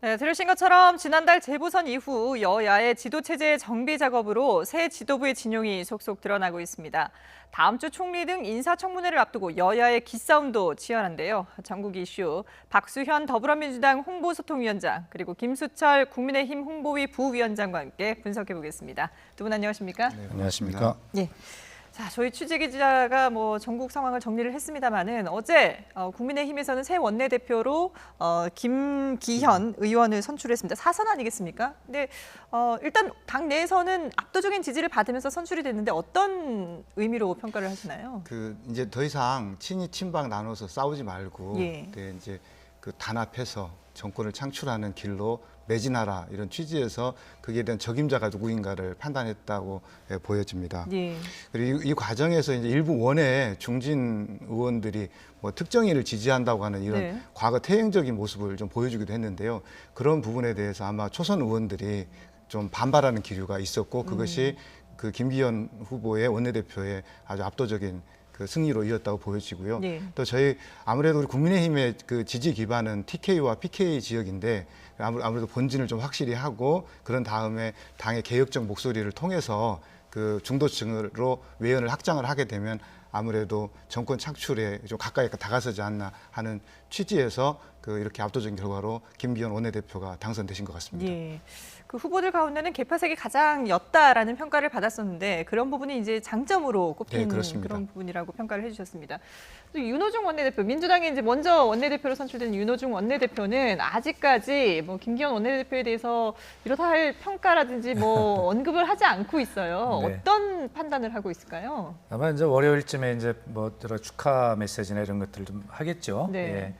네, 들으신 것처럼 지난달 재보선 이후 여야의 지도체제 정비 작업으로 새 지도부의 진용이 속속 드러나고 있습니다. 다음 주 총리 등 인사청문회를 앞두고 여야의 기싸움도 치열한데요. 전국 이슈 박수현 더불어민주당 홍보소통위원장 그리고 김수철 국민의힘 홍보위 부위원장과 함께 분석해 보겠습니다. 두 분 안녕하십니까? 네, 안녕하십니까? 예. 자, 저희 취재 기자가 전국 상황을 정리를 했습니다만은 어제 국민의힘에서는 새 원내대표로 김기현 의원을 선출했습니다. 사선 아니겠습니까? 근데 일단 당 내에서는 압도적인 지지를 받으면서 선출이 됐는데 어떤 의미로 평가를 하시나요? 이제 더 이상 친이 친박 나눠서 싸우지 말고 예. 이제 단합해서 정권을 창출하는 길로 매진하라 이런 취지에서 거기에 대한 적임자가 누구인가를 판단했다고 보여집니다. 예. 그리고 이 과정에서 이제 일부 원외 중진 의원들이 특정인을 지지한다고 하는 이런 네. 과거 퇴행적인 모습을 좀 보여주기도 했는데요. 그런 부분에 대해서 아마 초선 의원들이 좀 반발하는 기류가 있었고 그것이 그 김기현 후보의 원내대표의 아주 압도적인 그 승리로 이었다고 보여지고요. 네. 또 저희 아무래도 우리 국민의힘의 그 지지 기반은 TK와 PK 지역인데 아무래도 본진을 좀 확실히 하고 그런 다음에 당의 개혁적 목소리를 통해서 그 중도층으로 외연을 확장을 하게 되면 아무래도 정권 창출에 좀 가까이 다가서지 않나 하는 취지에서 이렇게 압도적인 결과로 김기현 원내대표가 당선되신 것 같습니다. 예. 그 후보들 가운데는 개파색이 가장 였다라는 평가를 받았었는데 그런 부분이 이제 장점으로 꼽힌 네, 그런 부분이라고 평가를 해주셨습니다. 또 윤호중 원내대표, 민주당이 이제 먼저 원내대표로 선출된 윤호중 원내대표는 아직까지 김기현 원내대표에 대해서 이렇다 할 평가라든지 언급을 하지 않고 있어요. 네. 어떤 판단을 하고 있을까요? 아마 이제 월요일쯤에 이제 여러 축하 메시지나 이런 것들 좀 하겠죠. 네. 예.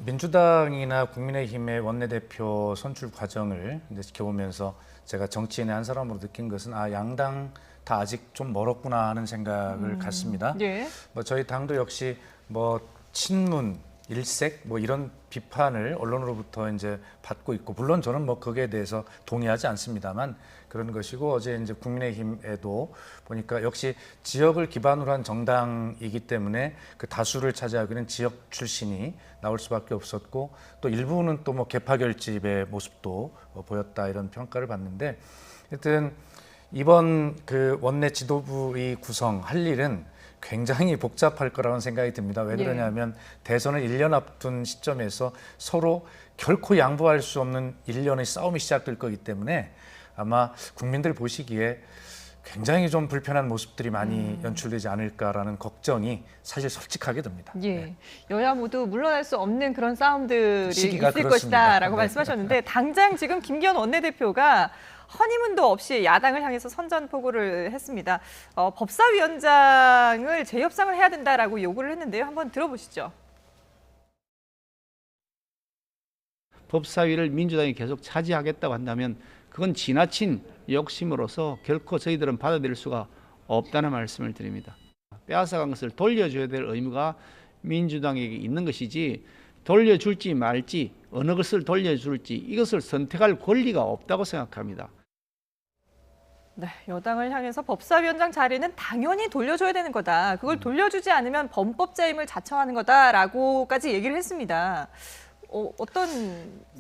민주당이나 국민의힘의 원내대표 선출 과정을 이제 지켜보면서 제가 정치인의 한 사람으로 느낀 것은 양당 다 아직 좀 멀었구나 하는 생각을 갖습니다. 예. 저희 당도 역시 친문, 일색 이런 비판을 언론으로부터 이제 받고 있고 물론 저는 거기에 대해서 동의하지 않습니다만 그런 것이고 어제 이제 국민의힘에도 보니까 역시 지역을 기반으로 한 정당이기 때문에 그 다수를 차지하고 있는 지역 출신이 나올 수밖에 없었고 또 일부는 또 개파 결집의 모습도 보였다 이런 평가를 받는데 하여튼 이번 그 원내 지도부의 구성할 일은 굉장히 복잡할 거라는 생각이 듭니다. 왜 그러냐면 대선을 1년 앞둔 시점에서 서로 결코 양보할 수 없는 1년의 싸움이 시작될 거기 때문에 아마 국민들 보시기에 굉장히 좀 불편한 모습들이 많이 연출되지 않을까라는 걱정이 사실 솔직하게 듭니다. 예. 네. 여야 모두 물러날 수 없는 그런 싸움들이 시기가 있을 그렇습니다. 것이다라고 네. 말씀하셨는데 당장 지금 김기현 원내대표가 허니문도 없이 야당을 향해서 선전포고를 했습니다. 법사위원장을 재협상을 해야 된다라고 요구를 했는데요. 한번 들어보시죠. 법사위를 민주당이 계속 차지하겠다고 한다면 그건 지나친 욕심으로서 결코 저희들은 받아들일 수가 없다는 말씀을 드립니다. 빼앗아간 것을 돌려줘야 될 의무가 민주당에게 있는 것이지 돌려줄지 말지 어느 것을 돌려줄지 이것을 선택할 권리가 없다고 생각합니다. 네, 여당을 향해서 법사위원장 자리는 당연히 돌려줘야 되는 거다. 그걸 돌려주지 않으면 범법자임을 자청하는 거다라고까지 얘기를 했습니다. 어떤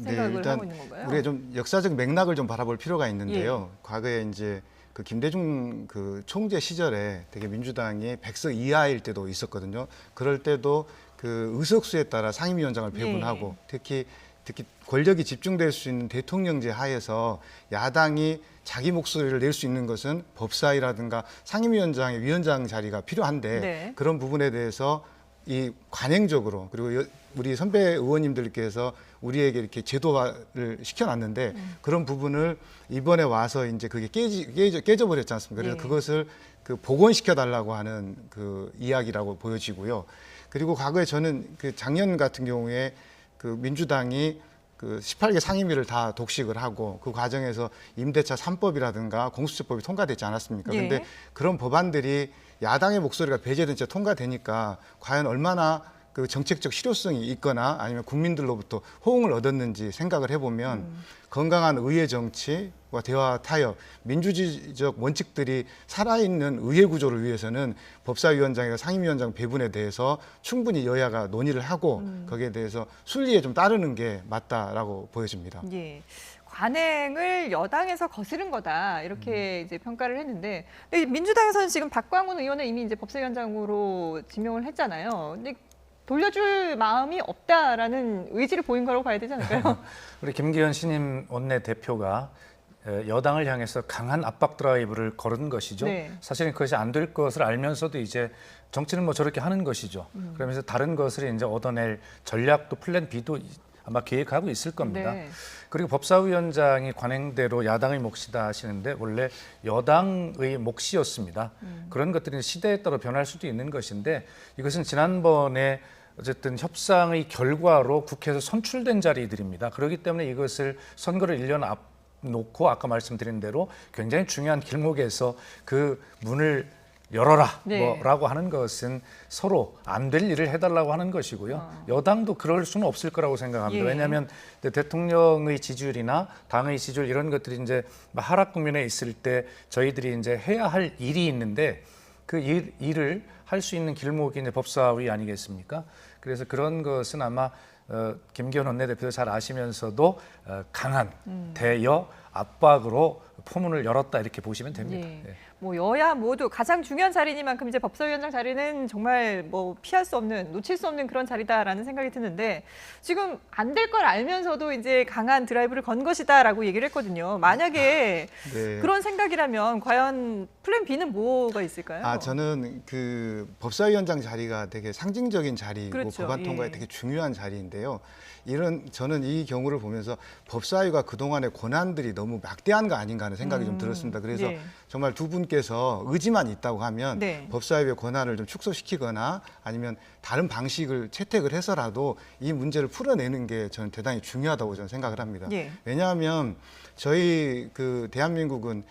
생각을 일단 하고 있는 건가요? 우리가 좀 역사적 맥락을 좀 바라볼 필요가 있는데요. 과거에 이제 그 김대중 그 총재 시절에 되게 민주당이 100석 이하일 때도 있었거든요. 그럴 때도 그 의석수에 따라 상임위원장을 배분하고 특히 권력이 집중될 수 있는 대통령제 하에서 야당이 자기 목소리를 낼 수 있는 것은 법사위라든가 상임위원장의 위원장 자리가 필요한데 네. 그런 부분에 대해서 이 관행적으로 그리고 우리 선배 의원님들께서 우리에게 이렇게 제도화를 시켜놨는데 그런 부분을 이번에 와서 이제 그게 깨져버렸지 않습니까? 그래서 네. 그것을 복원시켜 달라고 하는 그 이야기라고 보여지고요. 그리고 과거에 저는 그 작년 같은 경우에 그 민주당이 그 18개 상임위를 다 독식을 하고 그 과정에서 임대차 3법이라든가 공수처법이 통과되지 않았습니까? 예. 근데 그런 법안들이 야당의 목소리가 배제된 채 통과되니까 과연 얼마나 그 정책적 실효성이 있거나 아니면 국민들로부터 호응을 얻었는지 생각을 해보면 건강한 의회 정치와 대화 타협, 민주주의적 원칙들이 살아있는 의회 구조를 위해서는 법사위원장과 상임위원장 배분에 대해서 충분히 여야가 논의를 하고 거기에 대해서 순리에 좀 따르는 게 맞다라고 보여집니다. 예. 관행을 여당에서 거스른 거다 이렇게 이제 평가를 했는데, 근데 민주당에서는 지금 박광훈 의원을 이미 이제 법사위원장으로 지명을 했잖아요. 근데 돌려줄 마음이 없다라는 의지를 보인 거라고 봐야 되지 않을까요? 우리 김기현 신임 원내대표가 여당을 향해서 강한 압박 드라이브를 걸은 것이죠. 네. 사실은 그것이 안 될 것을 알면서도 이제 정치는 뭐 저렇게 하는 것이죠. 그러면서 다른 것을 이제 얻어낼 전략도 플랜 B도 아마 계획하고 있을 겁니다. 네. 그리고 법사위원장이 관행대로 야당의 몫이다 하시는데 원래 여당의 몫이었습니다. 그런 것들이 시대에 따라 변할 수도 있는 것인데 이것은 지난번에 어쨌든 협상의 결과로 국회에서 선출된 자리들입니다. 그렇기 때문에 이것을 선거를 1년 앞 놓고 아까 말씀드린 대로 굉장히 중요한 길목에서 그 문을 열어라 네. 라고 하는 것은 서로 안 될 일을 해달라고 하는 것이고요. 여당도 그럴 수는 없을 거라고 생각합니다. 예. 왜냐하면 대통령의 지지율이나 당의 지지율 이런 것들이 이제 하락 국면에 있을 때 저희들이 이제 해야 할 일이 있는데 그 일을 할 수 있는 길목이 이제 법사위 아니겠습니까? 그래서 그런 것은 아마 김기현 원내대표도 잘 아시면서도 강한 대여 압박으로 포문을 열었다 이렇게 보시면 됩니다. 예. 예. 뭐 여야 모두 가장 중요한 자리니만큼 이제 법사위원장 자리는 정말 뭐 피할 수 없는, 놓칠 수 없는 그런 자리다라는 생각이 드는데, 지금 안 될 걸 알면서도 이제 강한 드라이브를 건 것이다라고 얘기를 했거든요. 만약에 네. 그런 생각이라면 과연 플랜 B는 뭐가 있을까요? 저는 그 법사위원장 자리가 되게 상징적인 자리이고 그렇죠. 법안 통과에 예. 되게 중요한 자리인데요. 저는 이 경우를 보면서 법사위가 그동안의 권한들이 너무 막대한 거 아닌가 하는 생각이 좀 들었습니다. 그래서 네. 정말 두 분께서 의지만 있다고 하면 네. 법사위의 권한을 좀 축소시키거나 아니면 다른 방식을 채택을 해서라도 이 문제를 풀어내는 게 저는 대단히 중요하다고 저는 생각을 합니다. 예. 왜냐하면 저희 그 대한민국은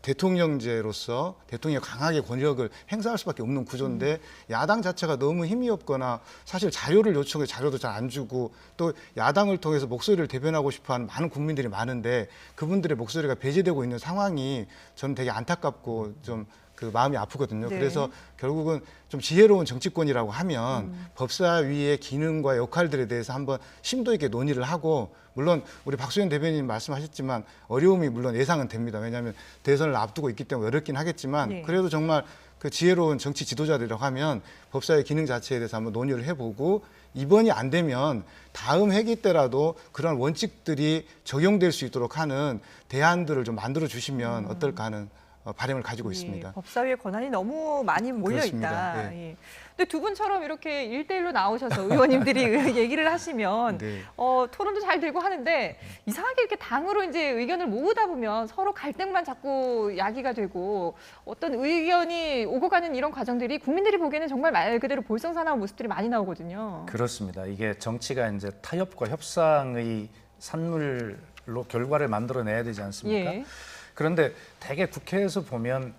대통령제로서 대통령이 강하게 권력을 행사할 수밖에 없는 구조인데 야당 자체가 너무 힘이 없거나 사실 자료를 요청해 자료도 잘 안 주고 또 야당을 통해서 목소리를 대변하고 싶어하는 많은 국민들이 많은데 그분들의 목소리가 배제되고 있는 상황이 저는 되게 안타깝고 좀 그 마음이 아프거든요. 네. 그래서 결국은 좀 지혜로운 정치권이라고 하면 법사위의 기능과 역할들에 대해서 한번 심도 있게 논의를 하고, 물론 우리 박수현 대변인 말씀하셨지만 어려움이 물론 예상은 됩니다. 왜냐하면 대선을 앞두고 있기 때문에 어렵긴 하겠지만 네. 그래도 정말 그 지혜로운 정치 지도자들이라고 하면 법사위 기능 자체에 대해서 한번 논의를 해보고, 이번이 안 되면 다음 회기 때라도 그런 원칙들이 적용될 수 있도록 하는 대안들을 좀 만들어 주시면 어떨까 하는 바람을 가지고 있습니다. 예, 법사위의 권한이 너무 많이 몰려 그렇습니다. 있다. 예. 예. 근데 두 분처럼 이렇게 1대1로 나오셔서 의원님들이 얘기를 하시면 네. 토론도 잘 되고 하는데, 이상하게 이렇게 당으로 이제 의견을 모으다 보면 서로 갈등만 자꾸 야기가 되고 어떤 의견이 오고 가는 이런 과정들이 국민들이 보기에는 정말 말 그대로 볼썽사나운 모습들이 많이 나오거든요. 그렇습니다. 이게 정치가 이제 타협과 협상의 산물로 결과를 만들어내야 되지 않습니까? 예. 그런데 대개 국회에서 보면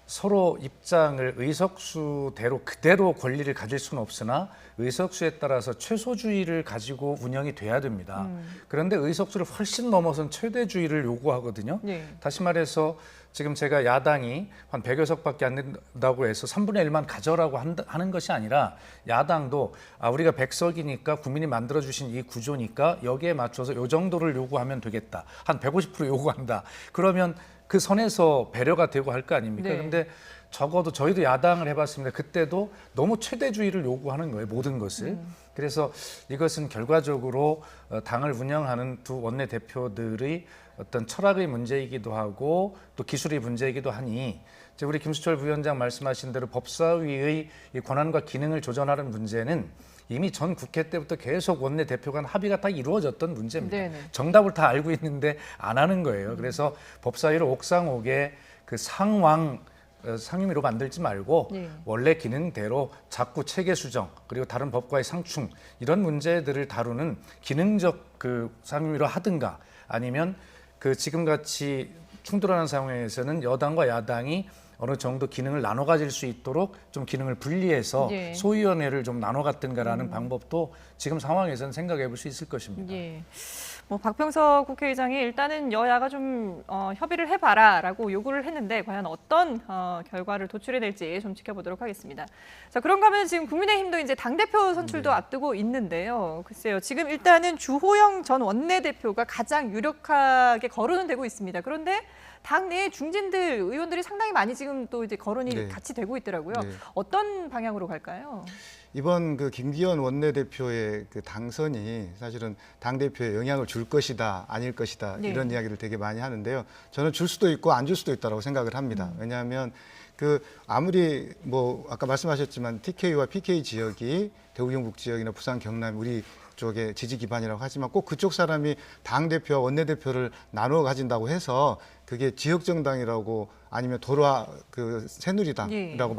서로 입장을 의석수대로 그대로 권리를 가질 수는 없으나 의석수에 따라서 최소주의를 가지고 운영이 돼야 됩니다. 그런데 의석수를 훨씬 넘어선 최대주의를 요구하거든요. 예. 다시 말해서 지금 제가 야당이 한 100여 석밖에 안 된다고 해서 3분의 1만 가져라고 하는 것이 아니라, 야당도 우리가 100석이니까 국민이 만들어주신 이 구조니까 여기에 맞춰서 이 정도를 요구하면 되겠다. 한 150% 요구한다. 그러면 그 선에서 배려가 되고 할 거 아닙니까? 네. 근데 적어도 저희도 야당을 해봤습니다. 그때도 너무 최대주의를 요구하는 거예요, 모든 것을. 그래서 이것은 결과적으로 당을 운영하는 두 원내대표들의 어떤 철학의 문제이기도 하고 또 기술의 문제이기도 하니, 이제 우리 김수철 부위원장 말씀하신 대로 법사위의 이 권한과 기능을 조정하는 문제는 이미 전 국회 때부터 계속 원내대표 간 합의가 다 이루어졌던 문제입니다. 네네. 정답을 다 알고 있는데 안 하는 거예요. 그래서 법사위를 옥상옥에 그 상임위로 만들지 말고 네. 원래 기능대로 자꾸 체계 수정 그리고 다른 법과의 상충 이런 문제들을 다루는 기능적 그 상임위로 하든가, 아니면 그 지금같이 충돌하는 상황에서는 여당과 야당이 어느 정도 기능을 나눠 가질 수 있도록 좀 기능을 분리해서 예. 소위원회를 좀 나눠 갖든가라는 방법도 지금 상황에서는 생각해 볼 수 있을 것입니다. 예. 뭐 박병석 국회의장이 일단은 여야가 좀 협의를 해봐라라고 요구를 했는데 과연 어떤 결과를 도출해낼지 좀 지켜보도록 하겠습니다. 자, 그런가 하면 지금 국민의힘도 이제 당대표 선출도 앞두고 있는데요. 글쎄요, 지금 일단은 주호영 전 원내대표가 가장 유력하게 거론은 되고 있습니다. 그런데 당내 중진들 의원들이 상당히 많이 지금 또 이제 거론이 네. 같이 되고 있더라고요. 네. 어떤 방향으로 갈까요? 이번 그 김기현 원내대표의 그 당선이 사실은 당대표에 영향을 줄 것이다, 아닐 것이다, 네. 이런 이야기를 되게 많이 하는데요. 저는 줄 수도 있고 안 줄 수도 있다고 생각을 합니다. 왜냐하면 그 아무리 뭐 아까 말씀하셨지만 TK와 PK 지역이 대구 경북 지역이나 부산 경남 우리 쪽의 지지 기반이라고 하지만 꼭 그쪽 사람이 당대표와 원내대표를 나누어 가진다고 해서 그게 지역 정당이라고 아니면 도라 그 새누리당이라고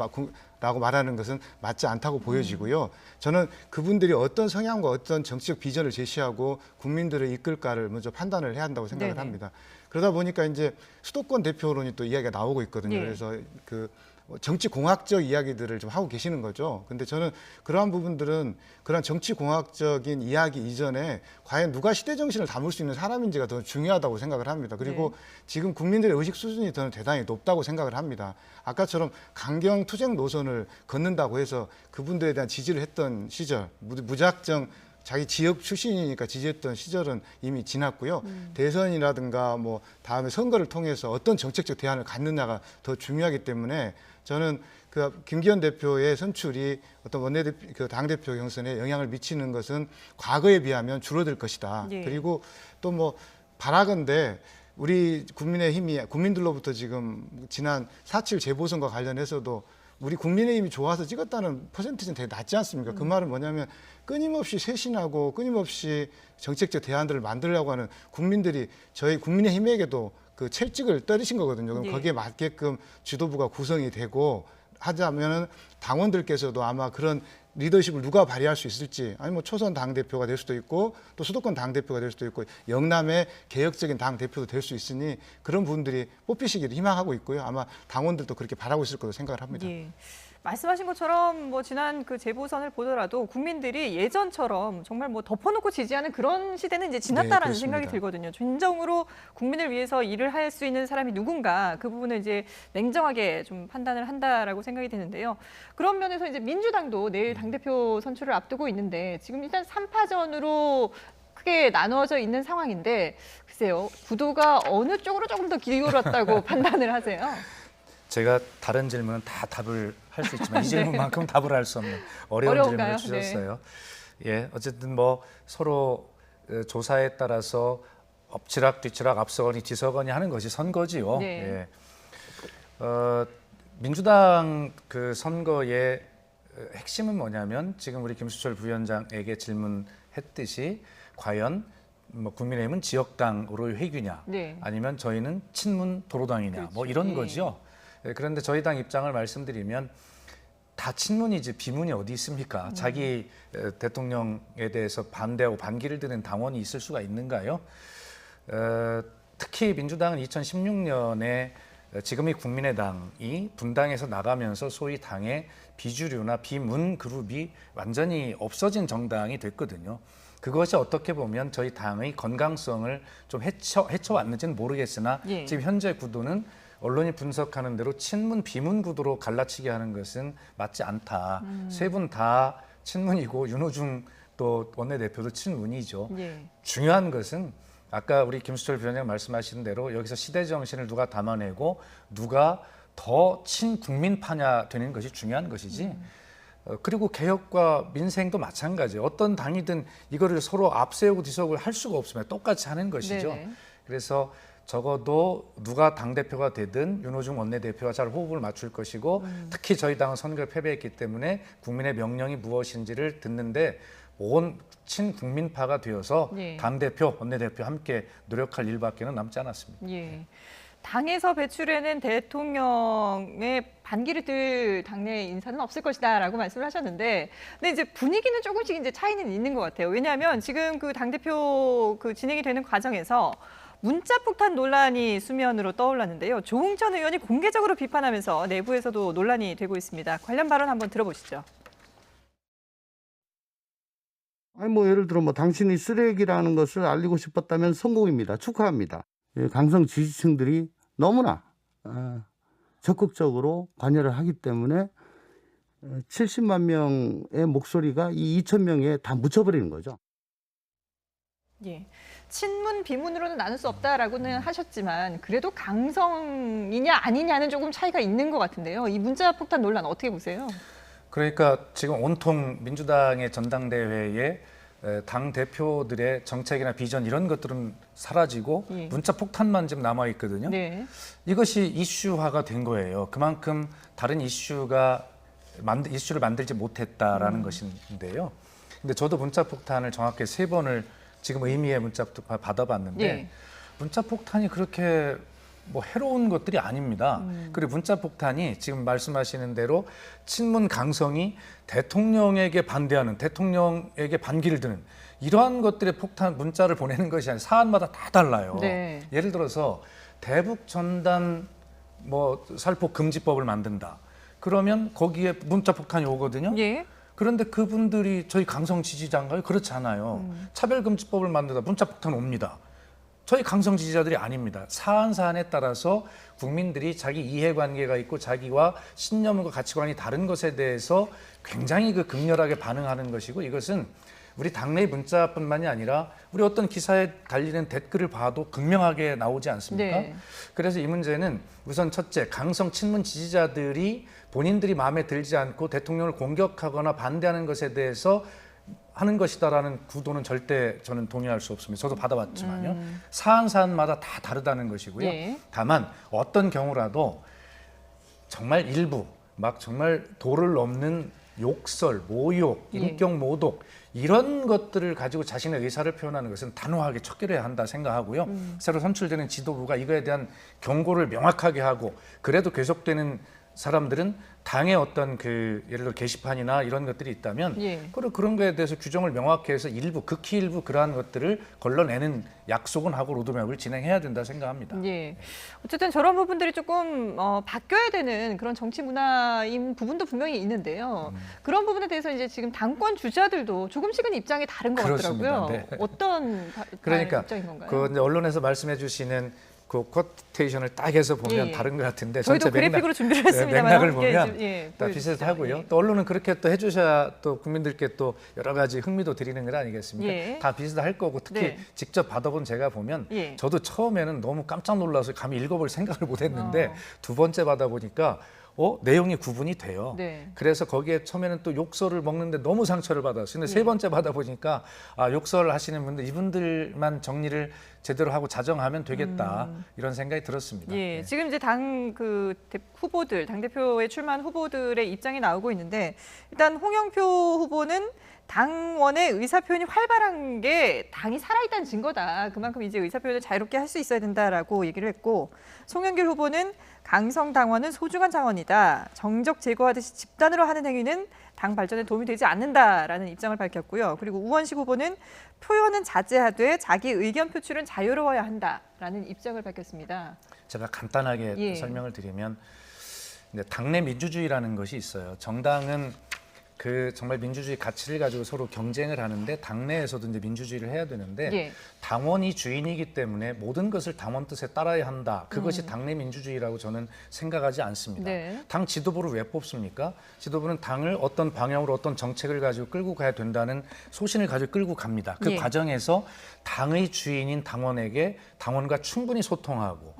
라고 말하는 것은 맞지 않다고 보여지고요. 저는 그분들이 어떤 성향과 어떤 정치적 비전을 제시하고 국민들을 이끌까를 먼저 판단을 해야 한다고 생각을 네네. 합니다. 그러다 보니까 이제 수도권 대표론이 또 이야기가 나오고 있거든요. 네. 그래서 그 정치 공학적 이야기들을 좀 하고 계시는 거죠. 근데 저는 그러한 부분들은 그런 정치 공학적인 이야기 이전에 과연 누가 시대 정신을 담을 수 있는 사람인지가 더 중요하다고 생각을 합니다. 그리고 네. 지금 국민들의 의식 수준이 저는 대단히 높다고 생각을 합니다. 아까처럼 강경 투쟁 노선을 걷는다고 해서 그분들에 대한 지지를 했던 시절, 무작정 자기 지역 출신이니까 지지했던 시절은 이미 지났고요. 대선이라든가 뭐 다음에 선거를 통해서 어떤 정책적 대안을 갖느냐가 더 중요하기 때문에 저는 그 김기현 대표의 선출이 어떤 원내대표, 그 당대표 경선에 영향을 미치는 것은 과거에 비하면 줄어들 것이다. 예. 그리고 또 뭐 바라건대 우리 국민의힘이 국민들로부터 지금 지난 4.7 재보선과 관련해서도 우리 국민의힘이 좋아서 찍었다는 퍼센티지는 되게 낮지 않습니까? 그 말은 뭐냐면 끊임없이 쇄신하고 끊임없이 정책적 대안들을 만들려고 하는 국민들이 저희 국민의힘에게도 그 채찍을 때리신 거거든요. 그럼 예. 거기에 맞게끔 지도부가 구성이 되고 하자면은 당원들께서도 아마 그런 리더십을 누가 발휘할 수 있을지, 아니 뭐 초선 당 대표가 될 수도 있고 또 수도권 당 대표가 될 수도 있고 영남의 개혁적인 당 대표도 될 수 있으니 그런 분들이 뽑히시기를 희망하고 있고요. 아마 당원들도 그렇게 바라고 있을 거로 생각을 합니다. 예. 말씀하신 것처럼 뭐 지난 그 재보선을 보더라도 국민들이 예전처럼 정말 뭐 덮어놓고 지지하는 그런 시대는 이제 지났다라는 네, 생각이 그렇습니다. 들거든요. 진정으로 국민을 위해서 일을 할 수 있는 사람이 누군가 그 부분을 이제 냉정하게 좀 판단을 한다라고 생각이 되는데요. 그런 면에서 이제 민주당도 내일 당대표 선출을 앞두고 있는데 지금 일단 3파전으로 크게 나누어져 있는 상황인데 글쎄요. 구도가 어느 쪽으로 조금 더 기울었다고 판단을 하세요? 제가 다른 질문은 다 답을 할 수 있지만 이 질문만큼 답을 할 수 없는 어려운 어려운가요? 질문을 주셨어요. 예, 어쨌든 뭐 서로 조사에 따라서 엎치락 뒤치락 앞서거니 뒤서거니 하는 것이 선거지요. 네. 예. 민주당 그 선거의 핵심은 뭐냐면 지금 우리 김수철 부위원장에게 질문했듯이 과연 뭐 국민의힘은 지역당으로 회귀냐, 네. 아니면 저희는 친문 도로당이냐, 그렇죠. 뭐 이런 네. 거죠. 예, 그런데 저희 당 입장을 말씀드리면 다 친문이지 비문이 어디 있습니까? 자기 대통령에 대해서 반대하고 반기를 드는 당원이 있을 수가 있는가요? 특히 민주당은 2016년에 지금의 국민의당이 분당에서 나가면서 소위 당의 비주류나 비문 그룹이 완전히 없어진 정당이 됐거든요. 그것이 어떻게 보면 저희 당의 건강성을 좀 해쳐왔는지는 모르겠으나 예. 지금 현재 구도는 언론이 분석하는 대로 친문 비문 구도로 갈라치게 하는 것은 맞지 않다. 세 분 다 친문이고 윤호중 또 원내대표도 친문이죠. 예. 중요한 것은 아까 우리 김수철 위원장 말씀하신 대로 여기서 시대 정신을 누가 담아내고 누가 더 친국민파냐 되는 것이 중요한 것이지. 그리고 개혁과 민생도 마찬가지예요. 어떤 당이든 이거를 서로 앞세우고 뒤세우고 할 수가 없으면 똑같이 하는 것이죠. 네네. 그래서 적어도 누가 당대표가 되든 윤호중 원내대표가 잘 호흡을 맞출 것이고 특히 저희 당은 선거를 패배했기 때문에 국민의 명령이 무엇인지를 듣는데 온 친국민파가 되어서 예. 당대표, 원내대표 함께 노력할 일밖에는 남지 않았습니다. 예. 당에서 배출해낸 대통령의 반기를 들 당내 인사는 없을 것이다라고 말씀을 하셨는데, 근데 이제 분위기는 조금씩 이제 차이는 있는 것 같아요. 왜냐하면 지금 그 당대표 그 진행이 되는 과정에서 문자 폭탄 논란이 수면으로 떠올랐는데요. 조응천 의원이 공개적으로 비판하면서 내부에서도 논란이 되고 있습니다. 관련 발언 한번 들어보시죠. 아니 뭐 예를 들어 뭐 당신이 쓰레기라는 것을 알리고 싶었다면 성공입니다. 축하합니다. 예, 강성 지지층들이 너무나 적극적으로 관여를 하기 때문에 70만 명의 목소리가 이 2,000명에 다 묻혀버리는 거죠. 예. 친문 비문으로는 나눌 수 없다라고는 하셨지만 그래도 강성이냐 아니냐는 조금 차이가 있는 것 같은데요. 이 문자 폭탄 논란 어떻게 보세요? 그러니까 지금 온통 민주당의 전당대회에 당 대표들의 정책이나 비전 이런 것들은 사라지고 예. 문자 폭탄만 지금 남아 있거든요. 네. 이것이 이슈화가 된 거예요. 그만큼 다른 이슈를 만들지 못했다라는 것인데요. 근데 저도 문자 폭탄을 정확히 3번을 지금 의미의 문자 받아봤는데 예. 문자 폭탄이 그렇게 뭐 해로운 것들이 아닙니다. 그리고 문자 폭탄이 지금 말씀하시는 대로 친문 강성이 대통령에게 반대하는, 대통령에게 반기를 드는 이러한 것들의 폭탄 문자를 보내는 것이 아니라 사안마다 다 달라요. 네. 예를 들어서 대북 전단 뭐 살포 금지법을 만든다. 그러면 거기에 문자 폭탄이 오거든요. 예. 그런데 그분들이 저희 강성 지지자인가요? 그렇지 않아요. 차별금지법을 만들다 문자 폭탄 옵니다. 저희 강성 지지자들이 아닙니다. 사안에 따라서 국민들이 자기 이해관계가 있고 자기와 신념과 가치관이 다른 것에 대해서 굉장히 극렬하게 반응하는 것이고 이것은 우리 당내 문자뿐만이 아니라 우리 어떤 기사에 달리는 댓글을 봐도 극명하게 나오지 않습니까? 네. 그래서 이 문제는 우선 첫째, 강성 친문 지지자들이 본인들이 마음에 들지 않고 대통령을 공격하거나 반대하는 것에 대해서 하는 것이다라는 구도는 절대 저는 동의할 수 없습니다. 저도 받아봤지만요. 사안마다 다 다르다는 것이고요. 예. 다만 어떤 경우라도 정말 일부 막 정말 도를 넘는 욕설, 모욕, 예. 인격 모독 이런 것들을 가지고 자신의 의사를 표현하는 것은 단호하게 척결해야 한다 생각하고요. 새로 선출되는 지도부가 이거에 대한 경고를 명확하게 하고 그래도 계속되는 사람들은 당의 어떤 예를 들어 게시판이나 이런 것들이 있다면 예. 그런 거에 대해서 규정을 명확히 해서 극히 일부 그러한 것들을 걸러내는 약속은 하고 로드맵을 진행해야 된다 생각합니다. 예. 어쨌든 저런 부분들이 조금 바뀌어야 되는 그런 정치 문화인 부분도 분명히 있는데요. 그런 부분에 대해서 이제 지금 당권 주자들도 조금씩은 입장이 다른 것 그렇습니다. 같더라고요. 네. 어떤 그러니까 입장인 건가요? 그 이제 언론에서 말씀해 주시는 그 쿼테이션을 딱 해서 보면 예. 다른 것 같은데 저희도 전체 그래픽으로 준비를 했습니다만 맥락을 함께 보면 좀, 예, 다 보여주시죠. 비슷하고요. 예. 또 언론은 그렇게 또 해주셔야 또 국민들께 또 여러 가지 흥미도 드리는 것 아니겠습니까? 예. 다 비슷할 거고 특히 네. 직접 받아본 제가 보면 예. 저도 처음에는 너무 깜짝 놀라서 감히 읽어볼 생각을 못했는데 두 번째 받아보니까 내용이 구분이 돼요. 네. 그래서 거기에 처음에는 또 욕설을 먹는데 너무 상처를 받았어요. 근데 세 번째 받아보니까 욕설 하시는 분들 이분들만 정리를 제대로 하고 자정하면 되겠다 이런 생각이 들었습니다. 예, 네. 지금 이제 당 후보들, 당 대표에 출마한 후보들의 입장이 나오고 있는데 일단 홍영표 후보는 당원의 의사표현이 활발한 게 당이 살아있다는 증거다. 그만큼 이제 의사표현을 자유롭게 할 수 있어야 된다라고 얘기를 했고 송영길 후보는 강성 당원은 소중한 자원이다. 정적 제거하듯이 집단으로 하는 행위는 당 발전에 도움이 되지 않는다라는 입장을 밝혔고요. 그리고 우원식 후보는 표현은 자제하되 자기 의견 표출은 자유로워야 한다라는 입장을 밝혔습니다. 제가 간단하게 예. 설명을 드리면 이제 당내 민주주의라는 것이 있어요. 정당은 정말 민주주의 가치를 가지고 서로 경쟁을 하는데 당내에서도 이제 민주주의를 해야 되는데 예. 당원이 주인이기 때문에 모든 것을 당원 뜻에 따라야 한다. 그것이 당내 민주주의라고 저는 생각하지 않습니다. 네. 당 지도부를 왜 뽑습니까? 지도부는 당을 어떤 방향으로 어떤 정책을 가지고 끌고 가야 된다는 소신을 가지고 끌고 갑니다. 그 예. 과정에서 당의 주인인 당원에게 당원과 충분히 소통하고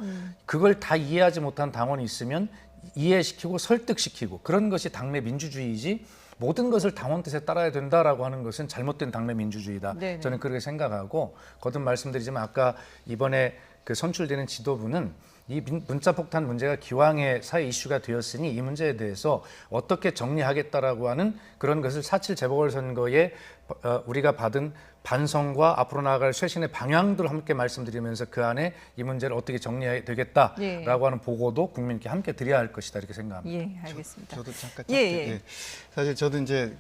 그걸 다 이해하지 못한 당원이 있으면 이해시키고 설득시키고 그런 것이 당내 민주주의이지 모든 것을 당원 뜻에 따라야 된다라고 하는 것은 잘못된 당내 민주주의다. 네네. 저는 그렇게 생각하고 거듭 말씀드리지만 아까 이번에 선출되는 지도부는 이 문자 폭탄 문제가 기왕의 사회 이슈가 되었으니 이 문제에 대해서 어떻게 정리하겠다라고 하는 그런 것을 4.7 재보궐선거에 우리가 받은 반성과 앞으로 나아갈 쇄신의 방향들을 함께 말씀드리면서 그 안에 이 문제를 어떻게 정리해야 되겠다라고 예. 하는 보고도 국민께 함께 드려야 할 것이다 이렇게 생각합니다. 예, 알겠습니다. 저도 잠깐 예, 예. 사실 저도 이제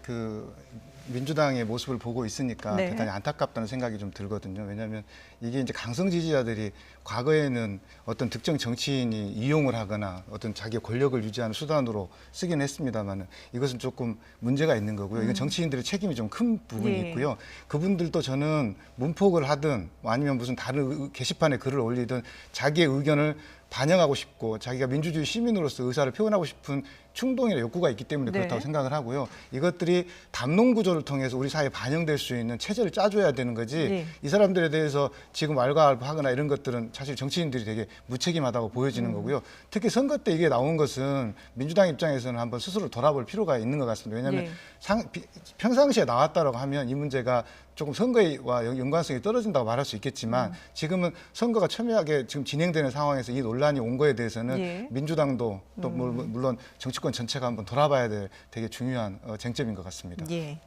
민주당의 모습을 보고 있으니까 네. 대단히 안타깝다는 생각이 좀 들거든요. 왜냐하면 이게 이제 강성 지지자들이 과거에는 어떤 특정 정치인이 이용을 하거나 어떤 자기의 권력을 유지하는 수단으로 쓰긴 했습니다만 이것은 조금 문제가 있는 거고요. 이건 정치인들의 책임이 좀 큰 부분이 예. 있고요. 그분들도 저는 문폭을 하든 아니면 무슨 다른 게시판에 글을 올리든 자기의 의견을 반영하고 싶고 자기가 민주주의 시민으로서 의사를 표현하고 싶은 충동이나 욕구가 있기 때문에 네. 그렇다고 생각을 하고요. 이것들이 담론 구조를 통해서 우리 사회에 반영될 수 있는 체제를 짜줘야 되는 거지 네. 이 사람들에 대해서 지금 왈가왈부하거나 이런 것들은 사실 정치인들이 되게 무책임하다고 보여지는 거고요. 특히 선거 때 이게 나온 것은 민주당 입장에서는 한번 스스로 돌아볼 필요가 있는 것 같습니다. 왜냐하면 네. 평상시에 나왔다라고 하면 이 문제가 조금 선거와 연관성이 떨어진다고 말할 수 있겠지만 지금은 선거가 첨예하게 지금 진행되는 상황에서 이 논란이 온 거에 대해서는 예. 민주당도 또 물론 정치권 전체가 한번 돌아봐야 될 되게 중요한 쟁점인 것 같습니다. 예.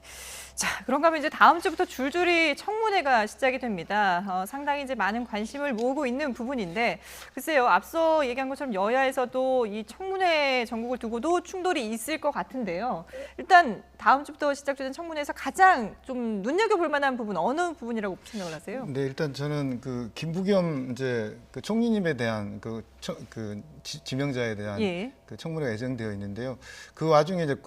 자, 그런가 하면 이제 다음 주부터 줄줄이 청문회가 시작이 됩니다. 상당히 이제 많은 관심을 모으고 있는 부분인데, 글쎄요, 앞서 얘기한 것처럼 여야에서도 이 청문회 전국을 두고도 충돌이 있을 것 같은데요. 일단 다음 주부터 시작되는 청문회에서 가장 좀 눈여겨볼 만한 부분 어느 부분이라고 생각을 하세요? 네, 일단 저는 그 김부겸 이제 그 총리님에 대한 지명자에 대한 예. 그 청문회가 예정되어 있는데요. 그 와중에 이제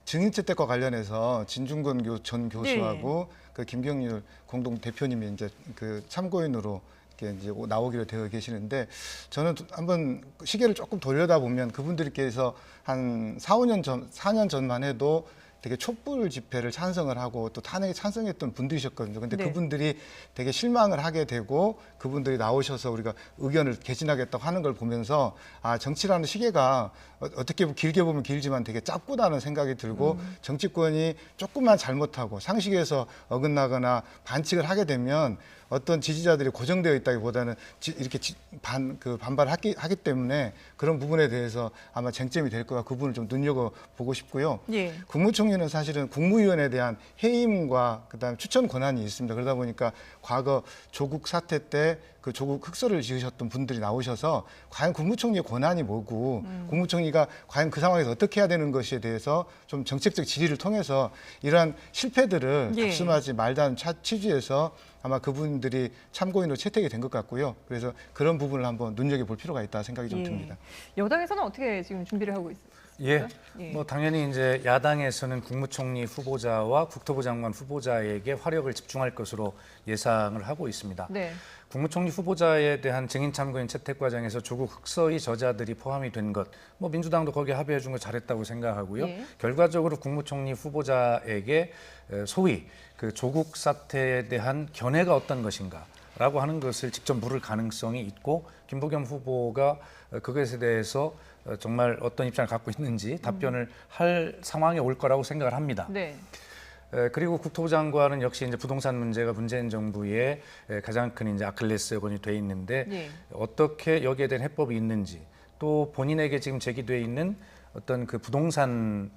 증인 채택과 관련해서 진중권 전 교수하고 그 김경률 공동 대표님이 이제 그 참고인으로 이렇게 이제 나오기로 되어 계시는데 저는 한번 시계를 조금 돌려다 보면 그분들께서 한 4년 전만 해도 되게 촛불 집회를 찬성을 하고 또 탄핵에 찬성했던 분들이셨거든요. 근데 네. 그분들이 되게 실망을 하게 되고 그분들이 나오셔서 우리가 의견을 개진하겠다고 하는 걸 보면서 아, 정치라는 시계가 어떻게 보면 길게 보면 길지만 되게 짧구나는 생각이 들고 정치권이 조금만 잘못하고 상식에서 어긋나거나 반칙을 하게 되면 어떤 지지자들이 고정되어 있다기보다는 이렇게 반발을 하기 때문에 그런 부분에 대해서 아마 쟁점이 될 거라 그 부분을 좀 눈여겨보고 싶고요. 예. 국무총리는 사실은 국무위원에 대한 해임과 그다음에 추천 권한이 있습니다. 그러다 보니까 과거 조국 사태 때 그 조국 흑서를 지으셨던 분들이 나오셔서 과연 국무총리의 권한이 뭐고 국무총리가 과연 그 상황에서 어떻게 해야 되는 것에 대해서 좀 정책적 질의를 통해서 이러한 실패들을 예. 답습하지 말자는 취지에서 아마 그분들이 참고인으로 채택이 된 것 같고요. 그래서 그런 부분을 한번 눈여겨볼 필요가 있다 생각이 좀 듭니다. 여당에서는 어떻게 지금 준비를 하고 있습니까? 예, 예. 뭐 당연히 이제 야당에서는 국무총리 후보자와 국토부 장관 후보자에게 화력을 집중할 것으로 예상을 하고 있습니다. 네. 국무총리 후보자에 대한 증인 참고인 채택 과정에서 조국 흑서의 저자들이 포함이 된 것, 뭐 민주당도 거기에 합의해 준 거 잘했다고 생각하고요. 예. 결과적으로 국무총리 후보자에게 소위 그 조국 사태에 대한 견해가 어떤 것인가라고 하는 것을 직접 물을 가능성이 있고 김부겸 후보가 그것에 대해서 정말 어떤 입장을 갖고 있는지 답변을 할 상황에 올 거라고 생각을 합니다. 네. 그리고 국토부 장관은 역시 이제 부동산 문제가 문재인 정부의 가장 큰 이제 아킬레스건이 돼 있는데 예. 어떻게 여기에 대한 해법이 있는지 또 본인에게 지금 제기돼 있는 어떤 그 부동산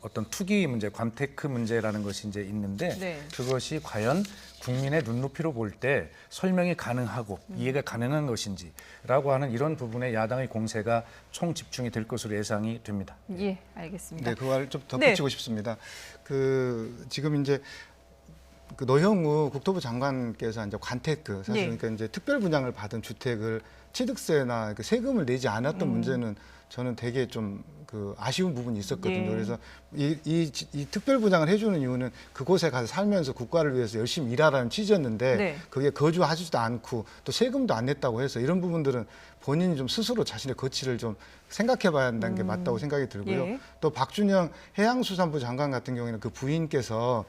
어떤 투기 문제, 관테크 문제라는 것이 이제 있는데 네. 그것이 과연 국민의 눈높이로 볼 때 설명이 가능하고 이해가 가능한 것인지라고 하는 이런 부분에 야당의 공세가 총 집중이 될 것으로 예상이 됩니다. 예, 알겠습니다. 네, 그걸 좀 덧붙이고 싶습니다. 지금 이제 그 노형우 국토부 장관께서 이제 관테크 사실 그러니까 이제 특별 분양을 받은 주택을 취득세나 그 세금을 내지 않았던 문제는 저는 되게 좀 그 아쉬운 부분이 있었거든요. 예. 그래서 이 특별 분양을 해주는 이유는 그곳에 가서 살면서 국가를 위해서 열심히 일하라는 취지였는데 네. 그게 거주하지도 않고 또 세금도 안 냈다고 해서 이런 부분들은 본인이 좀 스스로 자신의 거취를 좀 생각해봐야 한다는 게 맞다고 생각이 들고요. 예. 또 박준영 해양수산부 장관 같은 경우에는 그 부인께서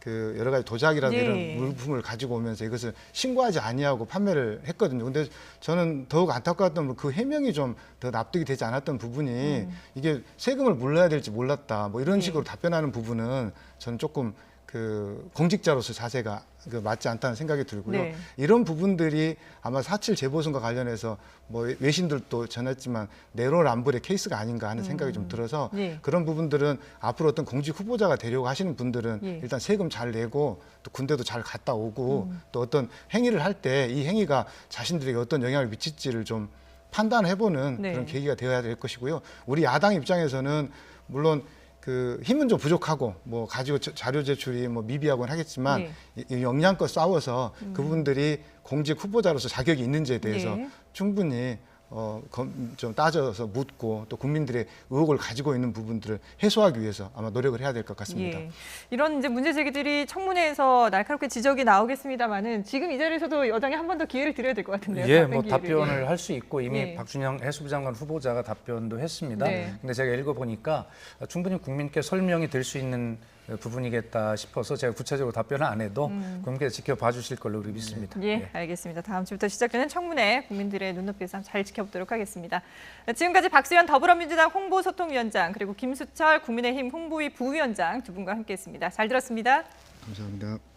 그 여러 가지 도자기라든지 예. 이런 물품을 가지고 오면서 이것을 신고하지 아니하고 판매를 했거든요. 근데 저는 더욱 안타까웠던 건 그 해명이 좀 더 납득이 되지 않았던 부분이 이게 세금을 물러야 될지 몰랐다. 뭐 이런 식으로 답변하는 부분은 저는 조금 그 공직자로서 자세가 그 맞지 않다는 생각이 들고요. 네. 이런 부분들이 아마 4.7 재보선과 관련해서 뭐 외신들도 전했지만 내로남불의 케이스가 아닌가 하는 생각이 좀 들어서 네. 그런 부분들은 앞으로 어떤 공직 후보자가 되려고 하시는 분들은 예. 일단 세금 잘 내고 또 군대도 잘 갔다 오고 또 어떤 행위를 할 때 이 행위가 자신들에게 어떤 영향을 미칠지를 좀 판단해보는 네. 그런 계기가 되어야 될 것이고요. 우리 야당 입장에서는 물론 그 힘은 좀 부족하고 뭐 가지고 자료 제출이 뭐 미비하곤 하겠지만 예. 이 역량껏 싸워서 그분들이 공직 후보자로서 자격이 있는지에 대해서 예. 충분히 좀 따져서 묻고 또 국민들의 의혹을 가지고 있는 부분들을 해소하기 위해서 아마 노력을 해야 될 것 같습니다. 예. 이런 이제 문제 제기들이 청문회에서 날카롭게 지적이 나오겠습니다만은 지금 이 자리에서도 여당이 한 번 더 기회를 드려야 될 것 같은데요. 예, 답변 뭐 기회를. 답변을 할 수 있고 이미 예. 박준영 해수부 장관 후보자가 답변도 했습니다. 네. 근데 제가 읽어보니까 충분히 국민께 설명이 될 수 있는 부분이겠다 싶어서 제가 구체적으로 답변을 안 해도 국민께서 지켜봐 주실 걸로 우리 믿습니다. 예, 알겠습니다. 다음 주부터 시작되는 청문회 국민들의 눈높이에서 잘 지켜보도록 하겠습니다. 지금까지 박수현 더불어민주당 홍보소통위원장 그리고 김수철 국민의힘 홍보위 부위원장 두 분과 함께했습니다. 잘 들었습니다. 감사합니다.